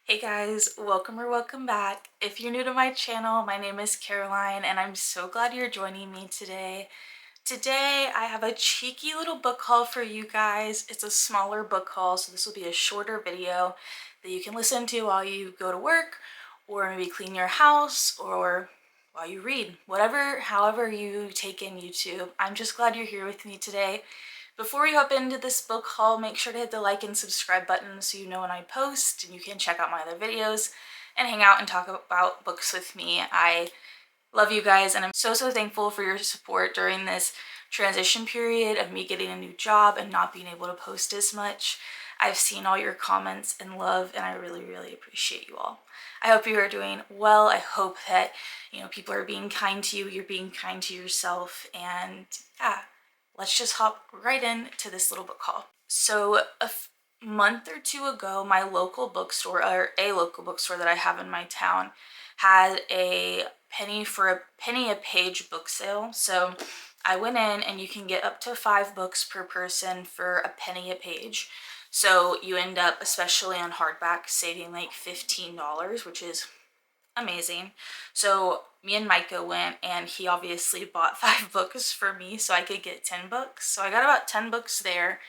Hey guys, welcome or welcome back. If you're new to my channel, my name is Caroline and I'm so glad you're joining me today. Today I have a cheeky little book haul for you guys. It's a smaller book haul, so this will be a shorter video that you can listen to while you go to work or maybe clean your house or while you read. However you take in YouTube. I'm just glad you're here with me today. Before we hop into this book haul, make sure to hit the like and subscribe button so you know when I post and you can check out my other videos and hang out and talk about books with me. I love you guys and I'm so thankful for your support during this transition period of me getting a new job and not being able to post as much. I've seen all your comments and love and I really appreciate you all. I hope you are doing well. I hope that, people are being kind to you, you're being kind to yourself, and yeah, let's just hop right into this little book haul. So month or two ago, my local bookstore, or a local bookstore that I have in my town, had a penny a page book sale. So I went in and you can get up to 5 books per person for a penny a page. So you end up, especially on hardback, saving like $15, which is amazing. So me and Micah went and he obviously bought 5 books for me so I could get 10 books. So I got about 10 books there.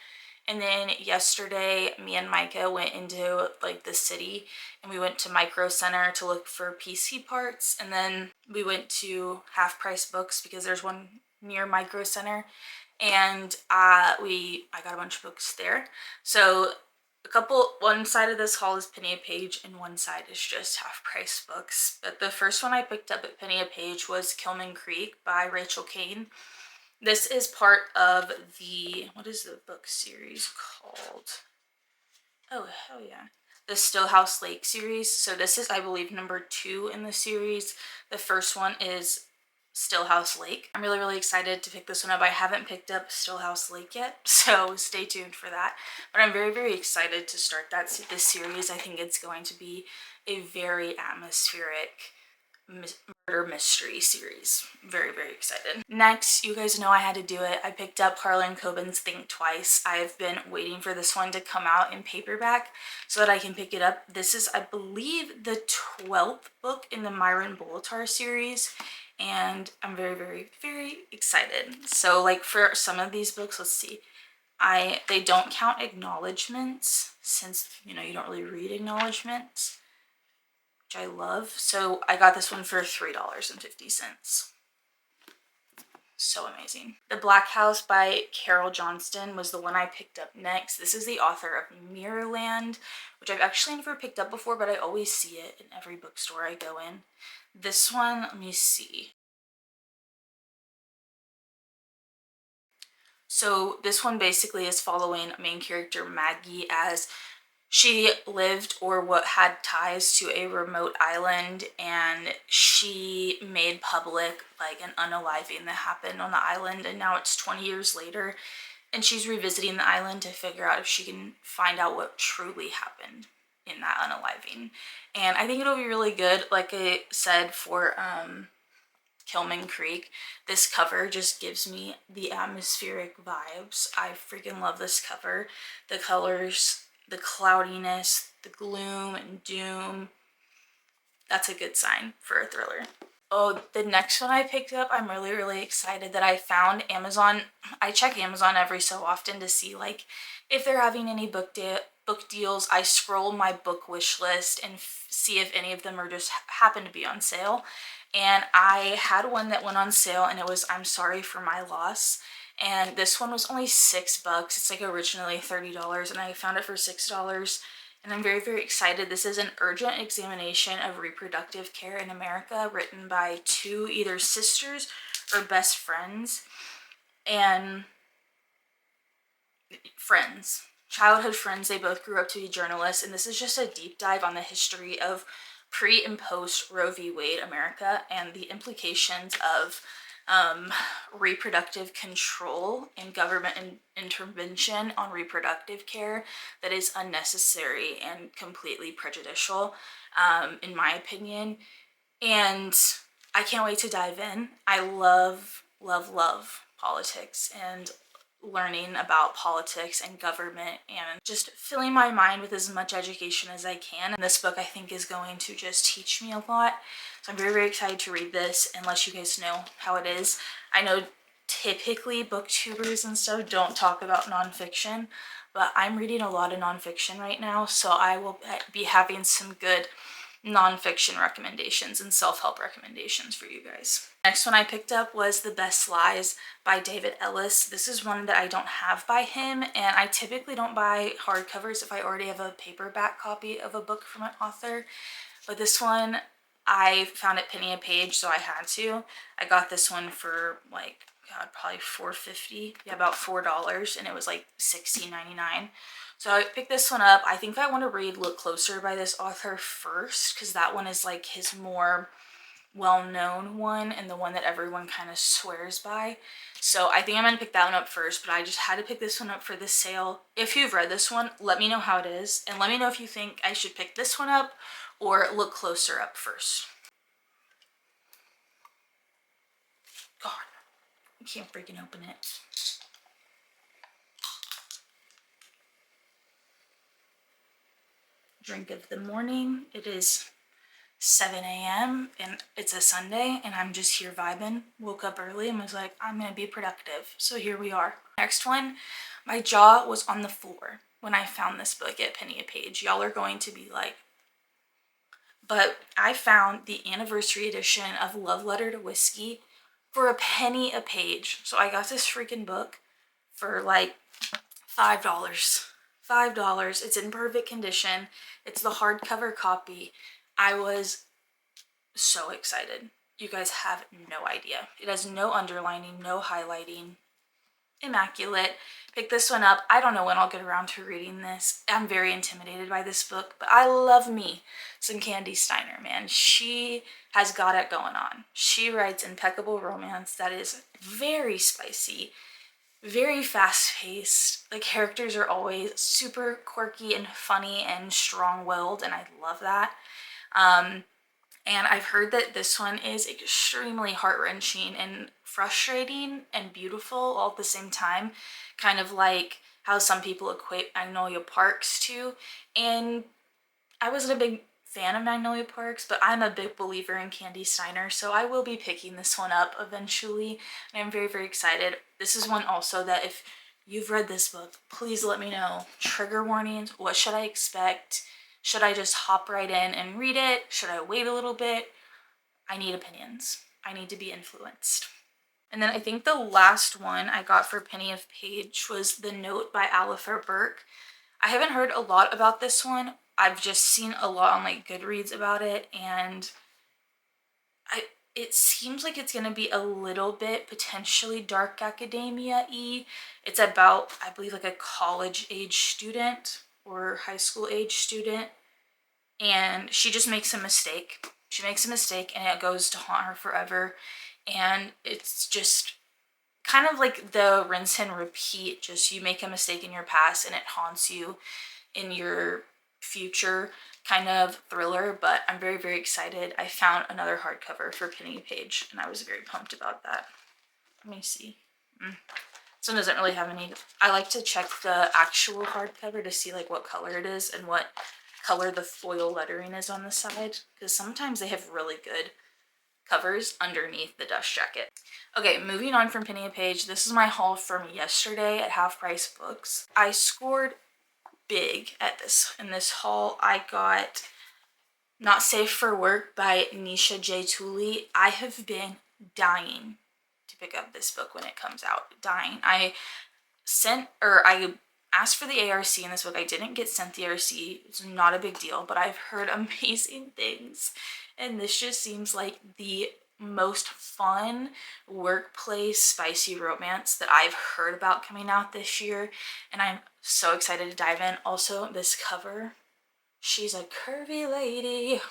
And then yesterday, me and Micah went into like the city and we went to Micro Center to look for PC parts. And then we went to Half Price Books because there's one near Micro Center. And I got a bunch of books there. So one side of this haul is penny a page and one side is just Half Price Books. But the first one I picked up at penny a page was Kilman Creek by Rachel Kane. This is part of what is the book series called? Oh, hell yeah. The Stillhouse Lake series. So this is, I believe, number 2 in the series. The first one is Stillhouse Lake. I'm really excited to pick this one up. I haven't picked up Stillhouse Lake yet, so stay tuned for that. But I'm very excited to start this series. I think it's going to be a very atmospheric murder mystery series. Very excited. Next, you guys know I had to do it. I picked up Harlan Coben's Think Twice. I've been waiting for this one to come out in paperback so that I can pick it up. This is, I believe, the 12th book in the Myron Bolitar series, and I'm very excited. So like for some of these books, let's see, they don't count acknowledgements since you don't really read acknowledgements, which I love. So I got this one for $3.50. So amazing. The Black House by Carol Johnston was the one I picked up next. This is the author of Mirrorland, which I've actually never picked up before, but I always see it in every bookstore I go in. This one, let me see. So this one basically is following main character Maggie as she lived or what had ties to a remote island, and she made public like an unaliving that happened on the island, and now it's 20 years later and she's revisiting the island to figure out if she can find out what truly happened in that unaliving. And I think it'll be really good. Like I said, for Kilman Creek, this cover just gives me the atmospheric vibes. I freaking love this cover. The colors, the cloudiness, the gloom and doom. That's a good sign for a thriller. Oh, the next one I picked up, I'm really excited that I found Amazon. I check Amazon every so often to see like if they're having any book deals. I scroll my book wish list and see if any of them are just happen to be on sale. And I had one that went on sale and it was I'm Sorry for My Loss. And this one was only $6. It's like originally $30 and I found it for $6. And I'm very excited. This is an urgent examination of reproductive care in America, written by 2 either sisters or best friends and childhood friends. They both grew up to be journalists, and this is just a deep dive on the history of pre and post Roe v. Wade America and the implications of reproductive control and government intervention on reproductive care that is unnecessary and completely prejudicial, in my opinion. And I can't wait to dive in. I love politics and learning about politics and government and just filling my mind with as much education as I can. And this book I think is going to just teach me a lot. So I'm very, very excited to read this and let you guys know how it is. I know typically booktubers and stuff don't talk about nonfiction, but I'm reading a lot of nonfiction right now, so I will be having some good nonfiction recommendations and self-help recommendations for you guys. Next one I picked up was The Best Lies by David Ellis. This is one that I don't have by him, and I typically don't buy hardcovers if I already have a paperback copy of a book from an author, but this one I found at Penny a Page, so I had to. I got this one for like, God, probably $4.50, yeah, about $4, and it was like $16.99. So I picked this one up. I think I want to read Look Closer by this author first, because that one is like his more well-known one and the one that everyone kind of swears by. So I think I'm going to pick that one up first, but I just had to pick this one up for this sale. If you've read this one, let me know how it is, and let me know if you think I should pick this one up or Look Closer up first. God, I can't freaking open it. Drink of the morning. It is 7 a.m. and it's a Sunday and I'm just here vibing. Woke up early and was like, I'm gonna be productive. So here we are. Next one, my jaw was on the floor when I found this book at Penny a Page. Y'all are going to be like, but I found the anniversary edition of Love Letter to Whiskey for a penny a page. So I got this freaking book for like $5. $5. It's in perfect condition. It's the hardcover copy. I was so excited. You guys have no idea. It has no underlining, no highlighting. Immaculate. Pick this one up. I don't know when I'll get around to reading this. I'm very intimidated by this book, but I love me some Candy Steiner, man. She has got it going on. She writes impeccable romance that is very spicy, very fast-paced. The characters are always super quirky and funny and strong-willed, and I love that. And I've heard that this one is extremely heart-wrenching and frustrating and beautiful all at the same time, kind of like how some people equate Magnolia Parks to. And I wasn't a big fan of Magnolia Parks, but I'm a big believer in Candy Steiner, so I will be picking this one up eventually, and I'm very, very excited. This is one also that if you've read this book, please let me know. Trigger warnings, what should I expect? Should I just hop right in and read it? Should I wait a little bit? I need opinions. I need to be influenced. And then I think the last one I got for Penny of Page was The Note by Alistair Burke. I haven't heard a lot about this one. I've just seen a lot on like Goodreads about it, and it seems like it's going to be a little bit potentially dark academia-y. It's about, I believe, like a college-age student or high school-age student, and she just makes a mistake. She makes a mistake and it goes to haunt her forever, and it's just kind of like the rinse and repeat, just you make a mistake in your past and it haunts you in your future kind of thriller. But I'm very, very excited. I found another hardcover for Penny a Page and I was very pumped about that. Let me see. This one doesn't really have any. I like to check the actual hardcover to see like what color it is and what color the foil lettering is on the side, because sometimes they have really good covers underneath the dust jacket. Okay, moving on from Penny a Page, this is my haul from yesterday at Half Price Books. I scored big at this. In this haul, I got Not Safe for Work by Nisha J. Tooley. I have been dying to pick up this book when it comes out. Dying. I asked for the ARC in this book. I didn't get sent the ARC. It's not a big deal, but I've heard amazing things. And this just seems like the most fun workplace spicy romance that I've heard about coming out this year. And I'm so excited to dive in. Also, this cover. She's a curvy lady.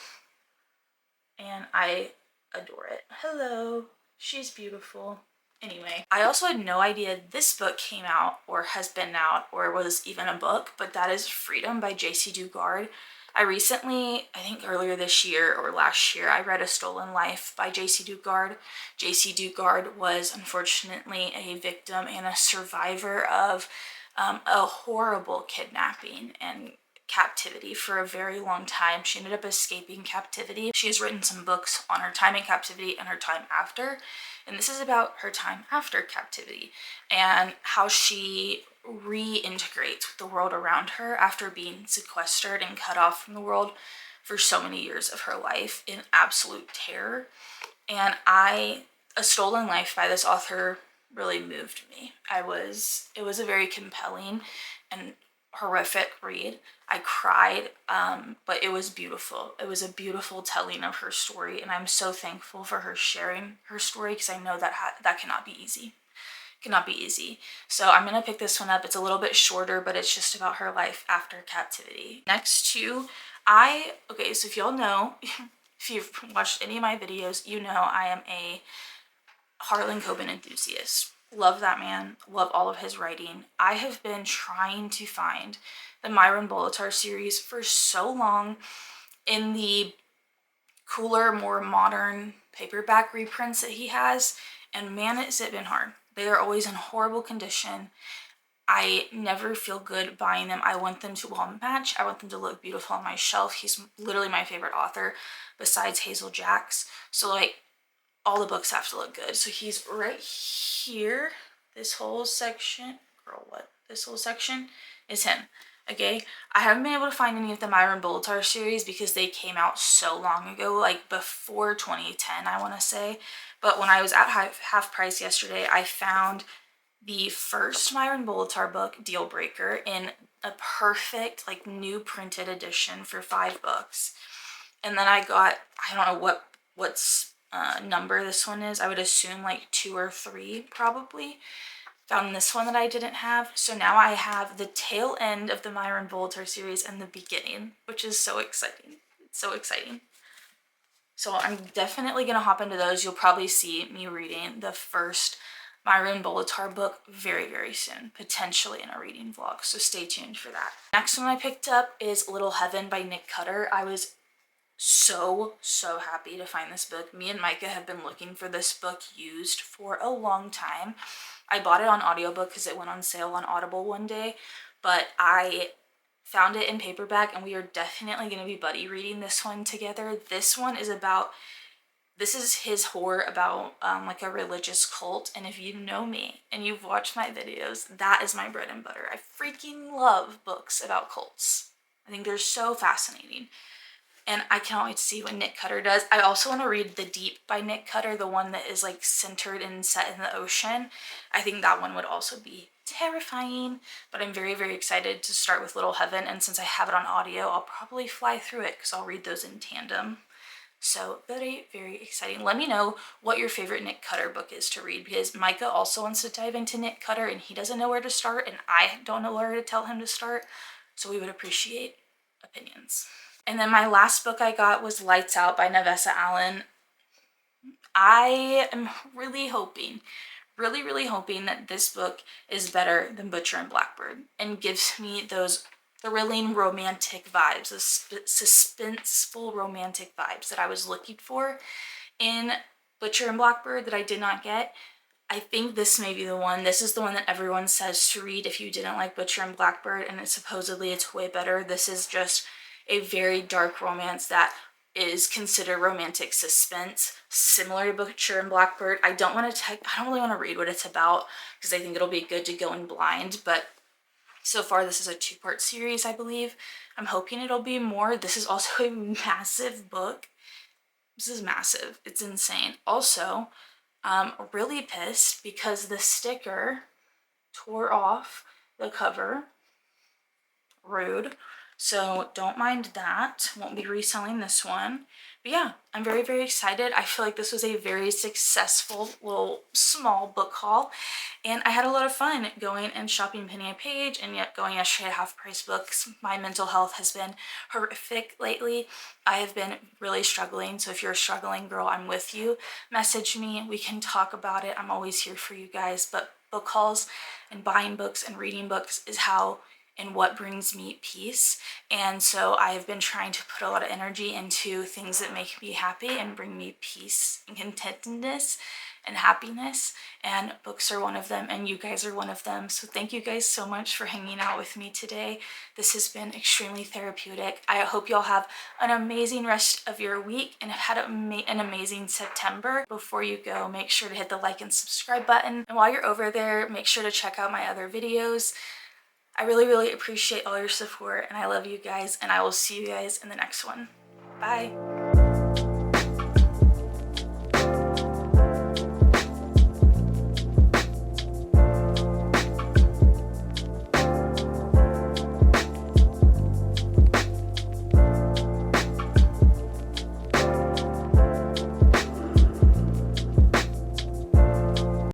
And I adore it. Hello. She's beautiful. Anyway, I also had no idea this book came out or has been out or was even a book, but that is Freedom by J.C. Dugard. I recently, I think earlier this year or last year, I read A Stolen Life by J.C. Dugard. J.C. Dugard was unfortunately a victim and a survivor of a horrible kidnapping and captivity for a very long time. She ended up escaping captivity. She has written some books on her time in captivity and her time after, and this is about her time after captivity and how she reintegrates with the world around her after being sequestered and cut off from the world for so many years of her life in absolute terror. And A Stolen Life by this author really moved me. It was a very compelling and horrific read. I cried, but it was beautiful. It was a beautiful telling of her story, and I'm so thankful for her sharing her story, because I know that that cannot be easy. Cannot be easy. So I'm gonna pick this one up. It's a little bit shorter, but it's just about her life after captivity. Next two, okay, so if y'all know, if you've watched any of my videos, you know I am a Harlan Coben enthusiast. Love that man, love all of his writing. I have been trying to find the Myron Bolitar series for so long in the cooler, more modern paperback reprints that he has, and man, has it been hard. They are always in horrible condition. I never feel good buying them. I want them to all match. I want them to look beautiful on my shelf. He's literally my favorite author besides Hazel Jacks. So like, all the books have to look good. So he's right here. This whole section, girl, what? This whole section is him. Okay, I haven't been able to find any of the Myron Bolitar series because they came out so long ago, like before 2010, I want to say. But when I was at half price yesterday, I found the first Myron Bolitar book, Deal Breaker, in a perfect, like, new printed edition for $5. And then I got, I don't know what's number this one is. I would assume like 2 or 3 probably. Found this one that I didn't have. So now I have the tail end of the Myron Bolitar series and the beginning, which is so exciting. It's so exciting. So I'm definitely going to hop into those. You'll probably see me reading the first Myron Bolitar book very, very soon, potentially in a reading vlog. So stay tuned for that. Next one I picked up is Little Heaven by Nick Cutter. I was so happy to find this book. Me and Micah have been looking for this book used for a long time. I bought it on audiobook because it went on sale on Audible one day, but I found it in paperback, and we are definitely going to be buddy reading this one together. This one is about, this is his horror about like a religious cult, and if you know me and you've watched my videos, that is my bread and butter. I freaking love books about cults. I think they're so fascinating. And I cannot wait to see what Nick Cutter does. I also want to read The Deep by Nick Cutter, the one that is like centered and set in the ocean. I think that one would also be terrifying, but I'm very, very excited to start with Little Heaven. And since I have it on audio, I'll probably fly through it because I'll read those in tandem. So very, very exciting. Let me know what your favorite Nick Cutter book is to read, because Micah also wants to dive into Nick Cutter and he doesn't know where to start, and I don't know where to tell him to start. So we would appreciate opinions. And then my last book I got was Lights Out by Nevessa Allen. I am really hoping, really hoping that this book is better than Butcher and Blackbird and gives me those thrilling romantic vibes, those suspenseful romantic vibes that I was looking for in Butcher and Blackbird that I did not get. I think this may be the one. This is the one that everyone says to read if you didn't like Butcher and Blackbird, and supposedly it's way better. This is just a very dark romance that is considered romantic suspense, similar to Butcher and Blackbird. I don't really want to read what it's about because I think it'll be good to go in blind, but so far this is a 2-part series, I believe. I'm hoping it'll be more. This is also a massive book. This is massive. It's insane. Also, really pissed because the sticker tore off the cover. Rude. So don't mind that. Won't be reselling this one. But yeah, I'm very, very excited. I feel like this was a very successful little small book haul, and I had a lot of fun going and shopping Penny a Page and yet going yesterday at Half Price Books. My mental health has been horrific lately. I have been really struggling, so if you're a struggling girl, I'm with you. Message me. We can talk about it. I'm always here for you guys. But book hauls and buying books and reading books is how and what brings me peace. And so I have been trying to put a lot of energy into things that make me happy and bring me peace and contentedness and happiness, and books are one of them, and you guys are one of them. So thank you guys so much for hanging out with me today. This has been extremely therapeutic. I hope y'all have an amazing rest of your week and have had an amazing September. Before you go, make sure to hit the like and subscribe button, and while you're over there, make sure to check out my other videos. I really appreciate all your support, and I love you guys, and I will see you guys in the next one. Bye.